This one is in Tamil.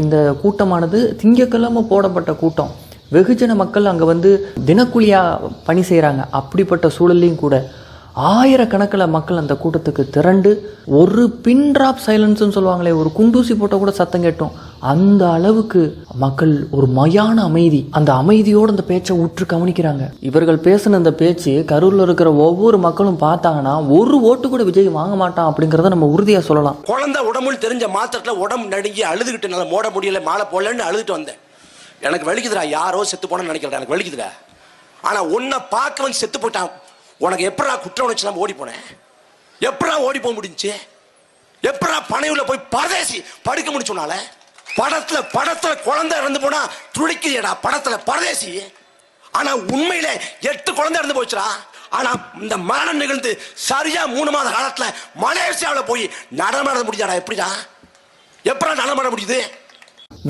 இந்த கூட்டமானது திங்கக்கிழமை போடப்பட்ட கூட்டம். வெகுஜன மக்கள் அங்கே வந்து தினக்கூலியாக பணி செய்கிறாங்க. அப்படிப்பட்ட சூழலையும் கூட ஆயிரக்கணக்கில் மக்கள் அந்த கூட்டத்துக்கு திரண்டு ஒரு பின் ட்ராப் சைலன்ஸ்ன்னு சொல்லுவாங்களே, ஒரு குண்டூசி போட்ட கூட சத்தம் கேட்டோம். அந்த அளவுக்கு மக்கள் ஒரு மயான அமைதி, அந்த அமைதியோடு அந்த பேச்சை உற்று கவனிக்கிறாங்க. இவர்கள் பேசின அந்த பேச்சு கரூரில் இருக்கிற ஒவ்வொரு மக்களும் பார்த்தாங்கன்னா ஒரு ஓட்டு கூட விஜய் வாங்க மாட்டான் அப்படிங்கிறத நம்ம உறுதியாக சொல்லலாம். குழந்தை உடம்புல தெரிஞ்ச மாத்திரத்தில் உடம்பு நடுங்கி அழுதுகிட்டு நல்லா மோட முடியல, மாலை போடலன்னு அழுதுட்டு வந்தேன். எனக்கு வலிக்குதுடா, யாரோ செத்து போனேன்னு நினைக்கிறேன், எனக்கு வலிக்குதுடா. ஆனால் உன்னை பார்க்க வந்து செத்து போயிட்டான். உனக்கு எப்படா குற்ற உணர்ச்சி நம்ம ஓடி போனேன்? எப்படா ஓடி போக முடிஞ்சு? எப்படா பனையுள்ள போய் பரதேசி படுக்க முடிச்சுனால? படத்துல குழந்தை இறந்து போனா துடிக்குதுடா படத்துல பரதேசி. ஆனா உண்மையில 8 குழந்தை இறந்து போச்சுடா. ஆனா இந்த மரணம் நிகழ்ந்து சரியா 3 மாத காலத்துல மலேசியாவில் போய் நடமாட முடியாடா. எப்படிடா எப்படா நடமாட முடியுது?